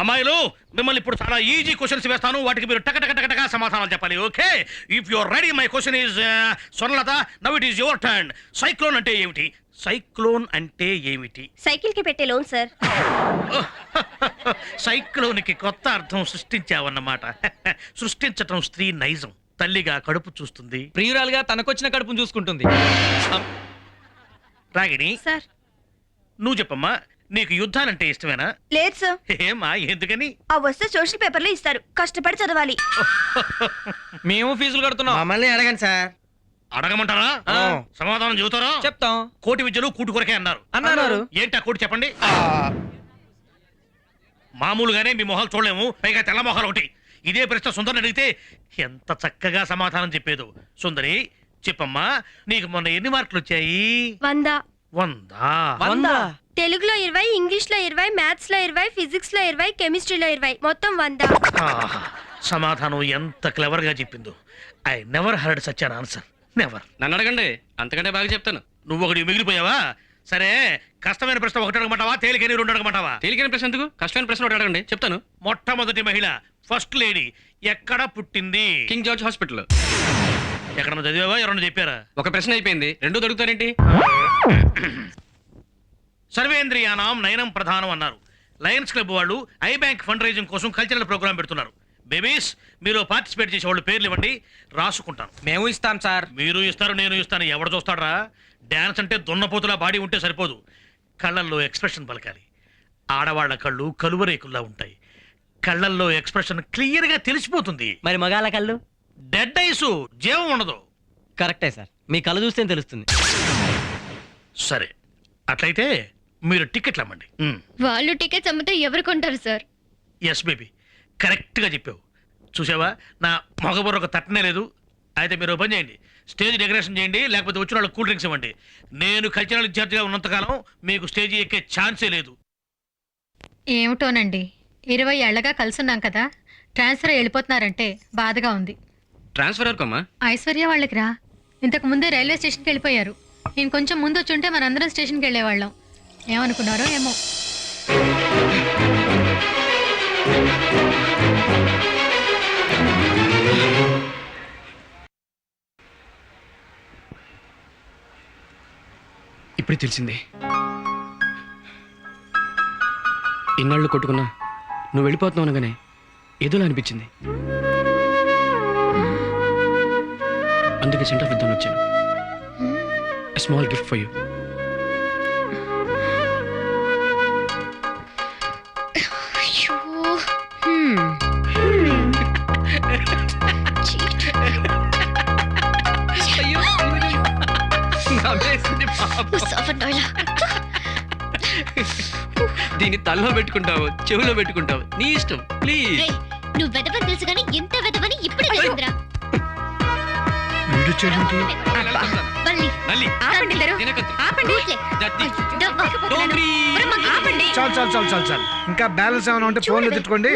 అమ్మాయిలు మిమ్మల్ని ఇప్పుడు చాలా ఈజీ క్వశ్చన్స్ వేస్తాను, వాటికి మీరు టక సమాధానాలు చెప్పాలి. Okay, if you are ready, my question is Swarnalatha, now it is your turn. Cyclone అంటే ఏమిటి? సైక్లోన్ అంటే ఏమిటి? సైకిల్ కి పెట్టే లోన్ సార్. సైక్లోన్ కి కొత్త అర్థం సృష్టించావన్నమాట. సృష్టించటం స్త్రీ నైజం. తల్లిగా కడుపు చూస్తుంది, ప్రియురాలుగా తనకొచ్చిన కడుపును చూసుకుంటుంది. రాగిణి సార్. నువ్వు చెప్పమ్మా, నీకు యుద్ధాలంటే ఇష్టమేనా? లేదు సార్. ఏమా, ఎందుకని? ఆ వస్తే సోషల్ పేపర్లో ఇస్తారు, కష్టపడి చదవాలి. మేము ఫీజులు కడుతున్నాం. మమ్మల్ని అడగండి సార్. అడగమంటారా? సమాధానం చెబుతారా? చెప్తాం. కోటి విద్యలు కూటి కొరకే అన్నారు. ఏంటి ఆ కోటి చెప్పండి. మామూలుగానే మీ మొహాలు చూడలేము, పైగా తెల్ల మొహాలు ఒకటి. ఇదే ప్రశ్న సుందరిని అడిగితే ఎంత చక్కగా సమాధానం చెప్పేదు. సుందరి చెప్పమ్మా, నీకు మొన్న ఎన్ని మార్కులు వచ్చాయి? 100. 100. తెలుగులో 20, ఇంగ్లీష్ లో 20, మ్యాథ్స్ లో 20, ఫిజిక్స్ లో 20, కెమిస్ట్రీలో 20, మొత్తం 100. సమాధానం ఎంత క్లవర్ గా చెప్పిందో. I never heard such an answer, never. నన్ను అడగండి, అంతకంటే బాగా చెప్తాను. నువ్వు ఒకటి మిగిలిపోయావా? సరే, కష్టమైన ప్రశ్న ఒకటి అడగమంటావా, తేలికైన 2 అడగమంటావా? తేలికైన ప్రశ్న ఎందుకు, కష్టమైన ప్రశ్న ఒకటి అడగండి, చెప్తాను. మొట్టమొదటి మహిళ, ఫస్ట్ లేడీ ఎక్కడ పుట్టింది? King George hospital. ఎక్కడన్నా చదివావా, ఎవరన్నా చెప్పారా? ఒక ప్రశ్న అయిపోయింది, రెండో దొరుకుతారేంటి? సర్వేంద్రియానాం నయనం ప్రధానం అన్నారు. లయన్స్ క్లబ్ వాళ్ళు ఐ బ్యాంక్ ఫండ్ రైజింగ్ కోసం కల్చరల్ ప్రోగ్రామ్ పెడుతున్నారు. బేబీస్, మీరు పార్టిసిపేట్ చేసే వాళ్ళు పేర్లు ఇవ్వండి, రాసుకుంటాను. మేము ఇస్తాం సార్. మీరు ఇస్తారు, నేను ఇస్తాను. ఎవడు చూస్తాడరా? డాన్స్ అంటే దున్నపోతులా బాడీ ఉంటే సరిపోదు, కళ్ళల్లో ఎక్స్ప్రెషన్ పలకాలి. ఆడవాళ్ల కళ్ళు కలువరేకుల్లా ఉంటాయి, కళ్ళల్లో ఎక్స్ప్రెషన్ క్లియర్ గా తెలిసిపోతుంది. మరి మగాళ్ళ కళ్ళు? డెడ్ ఐసు, జీవం ఉండదు. కరెక్టే సార్, మీ కళ్ళు చూస్తే తెలుస్తుంది. సరే, అట్లయితే మీరు టికెట్లు అమ్మండి. వాళ్ళు టికెట్స్ అమ్మితే ఎవరు కొంటారు సార్? ఎస్ బేబీ, కరెక్ట్ గా చెప్పావు. చూసావా, నా మగబుర్ర ఒక తట్టనే లేదు. అయితే మీరు పని చేయండి, స్టేజ్ డెకరేషన్ చేయండి, లేకపోతే వచ్చిన వాళ్ళకి కూల్ డ్రింక్స్ ఇవ్వండి. నేను కల్చరల్ ఇన్ఛార్జిగా ఉన్నంతకాలం మీకు స్టేజ్ ఎక్కే ఛాన్సే లేదు. ఏమిటోనండి, 20 ఏళ్లగా కలుసున్నాం కదా, ట్రాన్స్ఫర్ వెళ్ళిపోతున్నారంటే బాధగా ఉంది. ట్రాన్స్ఫర్ వరకమ్మా? ఐశ్వర్య వాళ్ళకి రా, ఇంతకు ముందే రైల్వే స్టేషన్కి వెళ్ళిపోయారు. నేను కొంచెం ముందు వచ్చుంటే మనందరం స్టేషన్కి వెళ్ళేవాళ్ళం. ఏమనుకున్నారో ఏమో. ఇప్పుడు తెలిసింది. ఇన్నాళ్ళు కొట్టుకున్నా నువ్వు వెళ్ళిపోతున్నావు అనగానే ఏదోలా అనిపించింది. అందుకే సెంటర్ ఆఫ్ ఇద్దామని వచ్చాను. Small gift for you. దీన్ని తల్లో పెట్టుకుంటావు, చెవిలో పెట్టుకుంటావు, నీ ఇష్టం. ప్లీజ్. నువ్వు వెదవని తెలుసు కానీ ఎంత వెదవని ఇప్పుడే తెలిసిందిరా. చాలు ఇంకా బ్యాలెన్స్ ఏమైనా ఉంటే ఫోన్లో తిట్టుకోండి.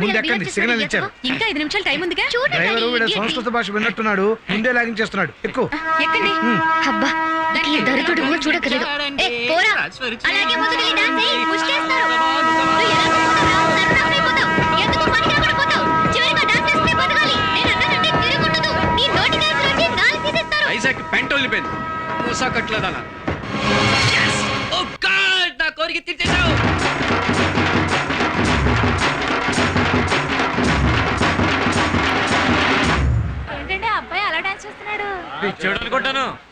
ముందు ఎక్కండి, సిగ్నల్ ఇచ్చారు. ఇంకా 5 నిమిషాలు టైం ఉందిగా. డ్రైవర్ వీడు సంస్కృత భాష విన్నట్టున్నాడు, ముందే లాగించేస్తున్నాడు. ఎక్కువ ఎక్కండి. అబ్బా, ఈ దరిద్రుడు కూడా చూడగలడు. అలాగే ముందుకెళ్ళి డాన్స్ చేయి, పుష్ చేస్తారు. నువ్వు ఎలా కొట్టుకుంటావురా? సర్వనాశనం అయిపోతావు. ఎందుకు పనికిరాకుండా పోతావు? చివరిగా డాన్స్ చేస్తే బతకాలి. నేను అన్నానంటే తిరుగుండదు. నీ నోటి గ్యాస్ నుంచి గాలి తీసేస్తారు. ఐజాక్ పెంట వెళ్ళిపోయింది, మూసా కట్లేదనా. ఓ గాడ్, నా కోరిక తీర్చేశావు. ఏంటంటే అబ్బాయి అలా డాన్స్ చేస్తున్నాడు? చెడు అనుకుంటాను.